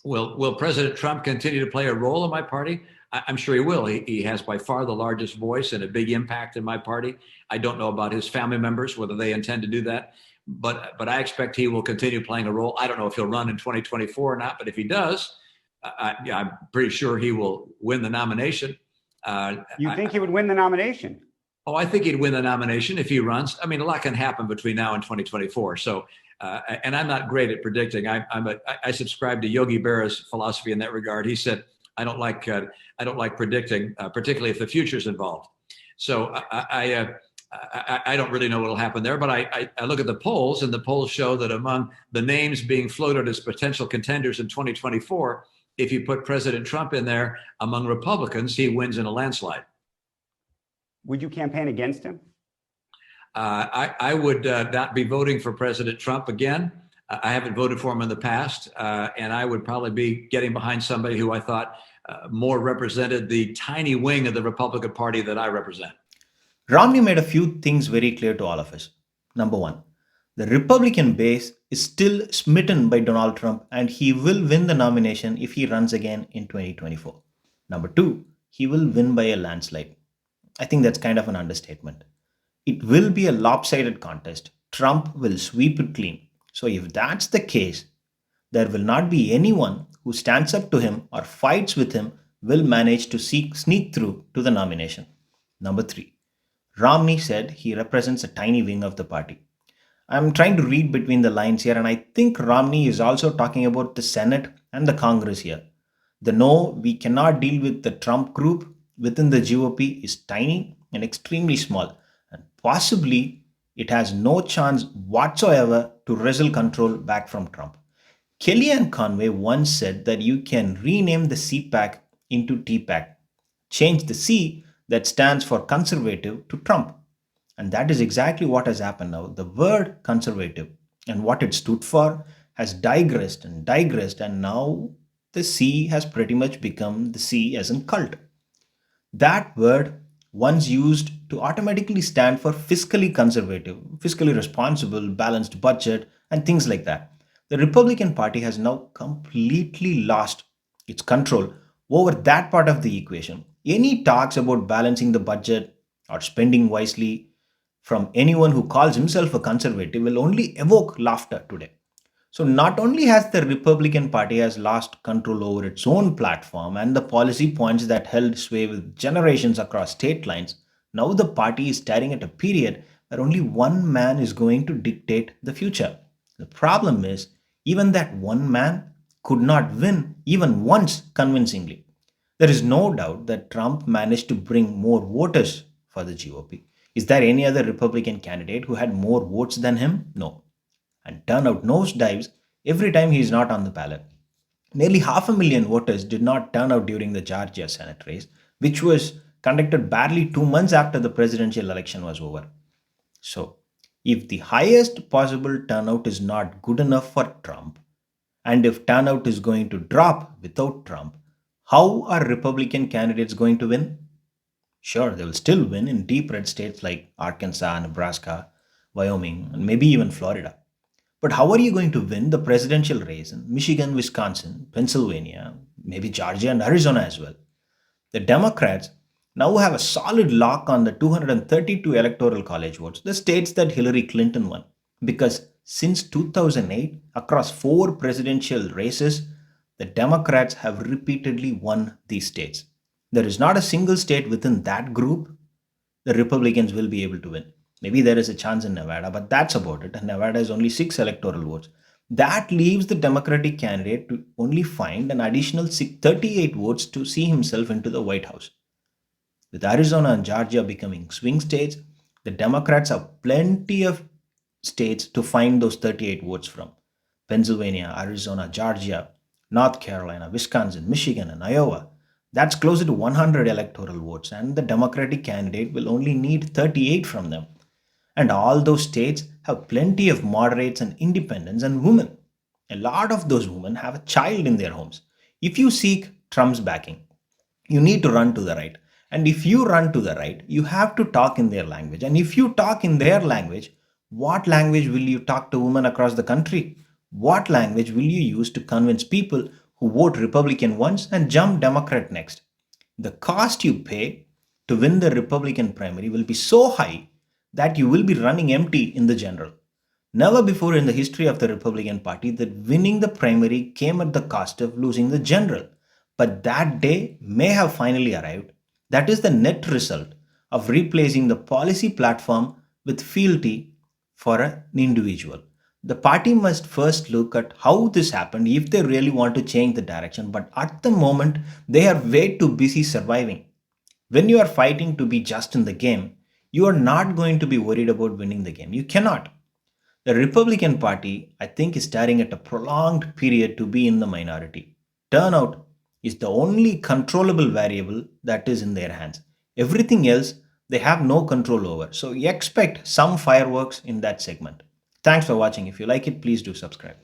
Will President Trump continue to play a role in my party? I'm sure he will. He has by far the largest voice and a big impact in my party. I don't know about his family members, whether they intend to do that, but I expect he will continue playing a role. I don't know if he'll run in 2024 or not, but if he does, I'm pretty sure he will win the nomination. You think he would win the nomination? Oh, I think he'd win the nomination if he runs. I mean, a lot can happen between now and 2024. So, and I'm not great at predicting. I subscribe to Yogi Berra's philosophy in that regard. He said, I don't like predicting, particularly if the future's involved. So I don't really know what will happen there, but I look at the polls, and the polls show that among the names being floated as potential contenders in 2024, if you put President Trump in there among Republicans, he wins in a landslide. Would you campaign against him? I would not be voting for President Trump again. I haven't voted for him in the past, and I would probably be getting behind somebody who I thought more represented the tiny wing of the Republican Party that I represent. Romney made a few things very clear to all of us. Number one, the Republican base is still smitten by Donald Trump and he will win the nomination if he runs again in 2024. Number two, he will win by a landslide. I think that's kind of an understatement. It will be a lopsided contest. Trump will sweep it clean. So, if that's the case, there will not be anyone who stands up to him or fights with him will manage to sneak through to the nomination. Number three, Romney said he represents a tiny wing of the party. I'm trying to read between the lines here, and I think Romney is also talking about the Senate and the Congress here. The no, we cannot deal with the Trump group within the GOP is tiny and extremely small, and possibly it has no chance whatsoever to wrestle control back from Trump. Kellyanne Conway once said that you can rename the CPAC into TPAC, change the C that stands for conservative to Trump. And that is exactly what has happened now. The word conservative and what it stood for has digressed, and now the C has pretty much become the C as in cult. That word once used to automatically stand for fiscally conservative, fiscally responsible, balanced budget, and things like that. The Republican Party has now completely lost its control over that part of the equation. Any talks about balancing the budget or spending wisely from anyone who calls himself a conservative will only evoke laughter today. So not only has the Republican Party has lost control over its own platform and the policy points that held sway with generations across state lines, now the party is staring at a period where only one man is going to dictate the future. The problem is, even that one man could not win even once convincingly. There is no doubt that Trump managed to bring more voters for the GOP. Is there any other Republican candidate who had more votes than him? No. And turnout nosedives every time he is not on the ballot. Nearly 500,000 voters did not turn out during the Georgia Senate race, which was conducted barely 2 months after the presidential election was over. So, if the highest possible turnout is not good enough for Trump, and if turnout is going to drop without Trump, how are Republican candidates going to win? Sure, they will still win in deep red states like Arkansas, Nebraska, Wyoming, and maybe even Florida. But how are you going to win the presidential race in Michigan, Wisconsin, Pennsylvania, maybe Georgia and Arizona as well? The Democrats now have a solid lock on the 232 electoral college votes, the states that Hillary Clinton won. Because since 2008, across four presidential races, the Democrats have repeatedly won these states. There is not a single state within that group the Republicans will be able to win. Maybe there is a chance in Nevada, but that's about it. And Nevada is only six electoral votes. That leaves the Democratic candidate to only find an additional 38 votes to see himself into the White House. With Arizona and Georgia becoming swing states, the Democrats have plenty of states to find those 38 votes from. Pennsylvania, Arizona, Georgia, North Carolina, Wisconsin, Michigan, and Iowa. That's closer to 100 electoral votes, and the Democratic candidate will only need 38 from them. And all those states have plenty of moderates and independents and women. A lot of those women have a child in their homes. If you seek Trump's backing, you need to run to the right. And if you run to the right, you have to talk in their language. And if you talk in their language, what language will you talk to women across the country? What language will you use to convince people who vote Republican once and jump Democrat next. The cost you pay to win the Republican primary will be so high that you will be running empty in the general. Never before in the history of the Republican Party that winning the primary came at the cost of losing the general. But that day may have finally arrived. That is the net result of replacing the policy platform with fealty for an individual. The party must first look at how this happened if they really want to change the direction, but at the moment, they are way too busy surviving. When you are fighting to be just in the game, you are not going to be worried about winning the game. You cannot. The Republican Party, I think, is staring at a prolonged period to be in the minority. Turnout is the only controllable variable that is in their hands. Everything else they have no control over. So expect some fireworks in that segment. Thanks for watching. If you like it, please do subscribe.